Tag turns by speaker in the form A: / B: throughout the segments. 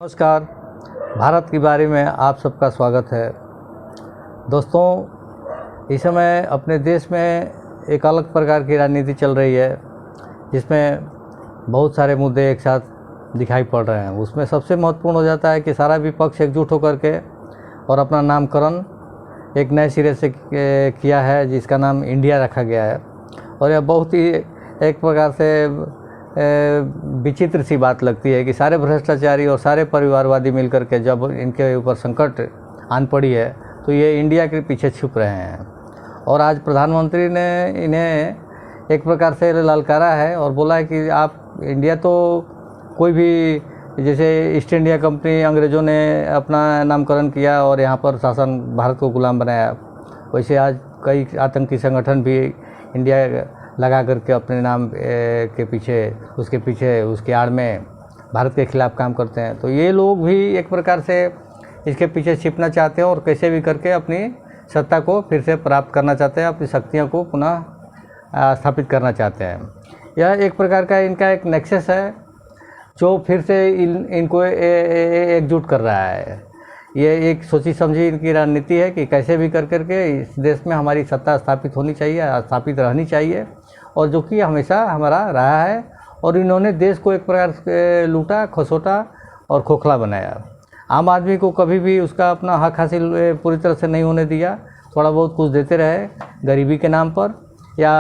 A: नमस्कार। भारत के बारे में आप सबका स्वागत है। दोस्तों, इस समय अपने देश में एक अलग प्रकार की राजनीति चल रही है, जिसमें बहुत सारे मुद्दे एक साथ दिखाई पड़ रहे हैं। उसमें सबसे महत्वपूर्ण हो जाता है कि सारा विपक्ष एकजुट होकर के और अपना नामकरण एक नए सिरे से किया है, जिसका नाम इंडिया रखा गया है। और यह बहुत ही एक प्रकार से विचित्र सी बात लगती है कि सारे भ्रष्टाचारी और सारे परिवारवादी मिलकर के जब इनके ऊपर संकट आन पड़ी है तो ये इंडिया के पीछे छुप रहे हैं। और आज प्रधानमंत्री ने इन्हें एक प्रकार से ललकारा है और बोला है कि आप इंडिया तो कोई भी, जैसे ईस्ट इंडिया कंपनी अंग्रेज़ों ने अपना नामकरण किया और यहाँ पर शासन भारत को गुलाम बनाया, वैसे आज कई आतंकी संगठन भी इंडिया लगा करके अपने नाम के पीछे उसके आड़ में भारत के खिलाफ काम करते हैं। तो ये लोग भी एक प्रकार से इसके पीछे छिपना चाहते हैं और कैसे भी करके अपनी सत्ता को फिर से प्राप्त करना चाहते हैं, अपनी शक्तियों को पुनः स्थापित करना चाहते हैं। यह एक प्रकार का इनका एक नेक्सस है जो फिर से इनको एकजुट कर रहा है। ये एक सोची समझी इनकी रणनीति है कि कैसे भी कर करके इस देश में हमारी सत्ता स्थापित होनी चाहिए, स्थापित रहनी चाहिए, और जो कि हमेशा हमारा रहा है। और इन्होंने देश को एक प्रकार से लूटा, खसोटा और खोखला बनाया। आम आदमी को कभी भी उसका अपना हक हासिल पूरी तरह से नहीं होने दिया। थोड़ा बहुत कुछ देते रहे गरीबी के नाम पर या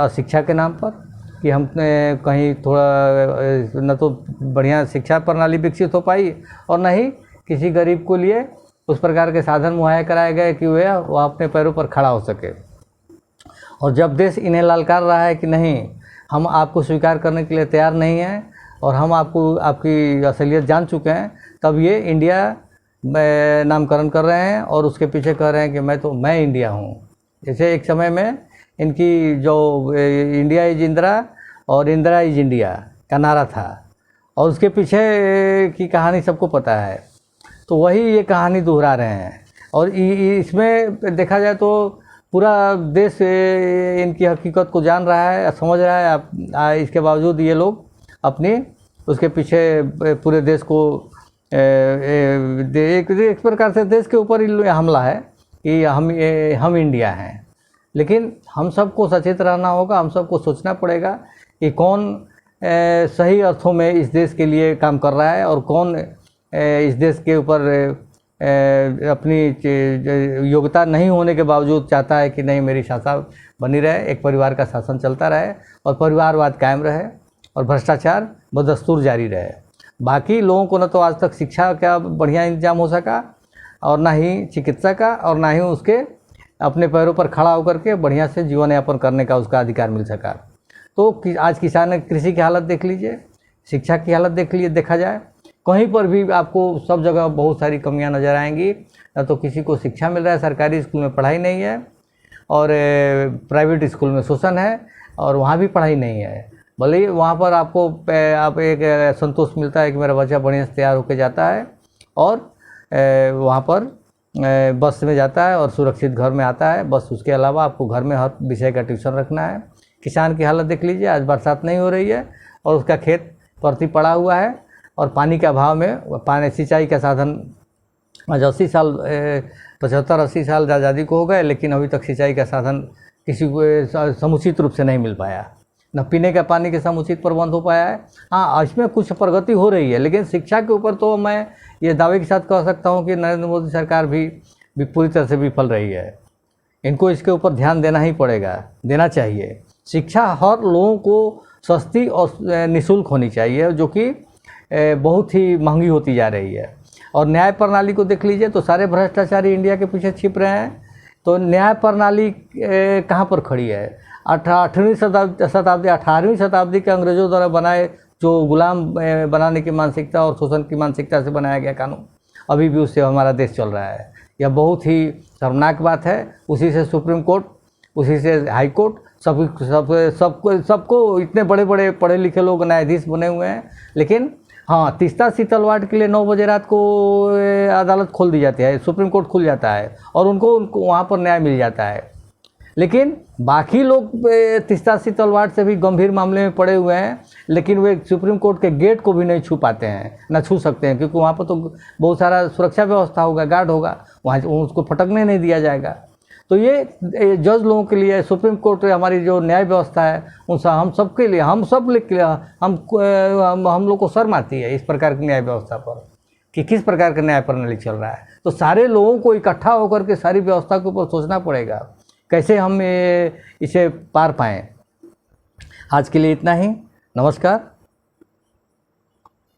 A: अशिक्षा के नाम पर, कि हम कहीं थोड़ा न तो बढ़िया शिक्षा प्रणाली विकसित हो पाई और न ही किसी गरीब को लिए उस प्रकार के साधन मुहैया कराए गए कि वह अपने पैरों पर खड़ा हो सके। और जब देश इन्हें ललकार रहा है कि नहीं, हम आपको स्वीकार करने के लिए तैयार नहीं हैं और हम आपकी असलियत जान चुके हैं, तब ये इंडिया नामकरण कर रहे हैं और उसके पीछे कह रहे हैं कि मैं इंडिया हूँ। जैसे एक समय में इनकी जो इंडिया इज इंदिरा और इंदिरा इज इंडिया का नारा था, और उसके पीछे की कहानी सबको पता है। तो वही ये कहानी दोहरा रहे हैं। और इसमें देखा जाए तो पूरा देश इनकी हकीकत को जान रहा है, समझ रहा है। इसके बावजूद ये लोग अपनी उसके पीछे पूरे देश को एक प्रकार से देश के ऊपर हमला है कि हम इंडिया हैं। लेकिन हम सबको सचेत रहना होगा, हम सबको सोचना पड़ेगा कि कौन सही अर्थों में इस देश के लिए काम कर रहा है और कौन इस देश के ऊपर अपनी योग्यता नहीं होने के बावजूद चाहता है कि नहीं, मेरी शासन बनी रहे, एक परिवार का शासन चलता रहे और परिवारवाद कायम रहे और भ्रष्टाचार बदस्तूर जारी रहे। बाकी लोगों को न तो आज तक शिक्षा का बढ़िया इंतजाम हो सका और ना ही चिकित्सा का, और ना ही उसके अपने पैरों पर खड़ा होकर के बढ़िया से जीवन यापन करने का उसका अधिकार मिल सका। तो आज कृषि की हालत देख लीजिए, शिक्षा की हालत देखा जाए, कहीं पर भी आपको सब जगह बहुत सारी कमियां नज़र आएंगी। न तो किसी को शिक्षा मिल रहा है, सरकारी स्कूल में पढ़ाई नहीं है, और प्राइवेट स्कूल में शोषण है और वहाँ भी पढ़ाई नहीं है। भले ही वहाँ पर आप एक संतोष मिलता है कि मेरा बच्चा बढ़िया से तैयार होकर जाता है और वहाँ पर बस में जाता है और सुरक्षित घर में आता है, बस उसके अलावा आपको घर में हर विषय का ट्यूशन रखना है। किसान की हालत देख लीजिए, आज बरसात नहीं हो रही है और उसका खेत परती पड़ा हुआ है और पानी के अभाव में सिंचाई का साधन आज 75-80 साल आज़ादी को हो गए, लेकिन अभी तक सिंचाई का साधन किसी को समुचित रूप से नहीं मिल पाया, न पीने का पानी के समुचित प्रबंध हो पाया है। हाँ, इसमें कुछ प्रगति हो रही है, लेकिन शिक्षा के ऊपर तो मैं ये दावे के साथ कह सकता हूँ कि नरेंद्र मोदी सरकार भी पूरी तरह से विफल रही है। इनको इसके ऊपर ध्यान देना ही पड़ेगा, देना चाहिए। शिक्षा हर लोगों को सस्ती और निःशुल्क होनी चाहिए, जो कि बहुत ही महंगी होती जा रही है। और न्याय प्रणाली को देख लीजिए तो सारे भ्रष्टाचारी इंडिया के पीछे छिप रहे हैं। तो न्याय प्रणाली कहाँ पर खड़ी है? 18वीं शताब्दी के अंग्रेज़ों द्वारा बनाए जो गुलाम बनाने की मानसिकता और शोषण की मानसिकता से बनाया गया कानून अभी भी उससे हमारा देश चल रहा है। यह बहुत ही शर्मनाक बात है। उसी से सुप्रीम कोर्ट, उसी से हाई कोर्ट, सबको इतने बड़े बड़े पढ़े लिखे लोग न्यायाधीश बने हुए हैं। लेकिन हाँ, तीस्ता शीतल वार्ड के लिए 9 बजे रात को अदालत खोल दी जाती है, सुप्रीम कोर्ट खुल जाता है और उनको वहाँ पर न्याय मिल जाता है। लेकिन बाकी लोग तीस्ता तलवार से भी गंभीर मामले में पड़े हुए हैं, लेकिन वे सुप्रीम कोर्ट के गेट को भी नहीं छू पाते हैं, ना छू सकते हैं, क्योंकि वहाँ पर तो बहुत सारा सुरक्षा व्यवस्था होगा, गार्ड होगा, वहाँ उसको फटकने नहीं दिया जाएगा। तो ये जज लोगों के लिए, सुप्रीम कोर्ट हमारी जो न्याय व्यवस्था है, उनसे हम सब के लिए, हम लोग को शर्म आती है इस प्रकार की न्याय व्यवस्था पर कि किस प्रकार का न्याय प्रणाली चल रहा है। तो सारे लोगों को इकट्ठा होकर के सारी व्यवस्था के ऊपर सोचना पड़ेगा कैसे हम इसे पार पाएँ। आज के लिए इतना ही। नमस्कार।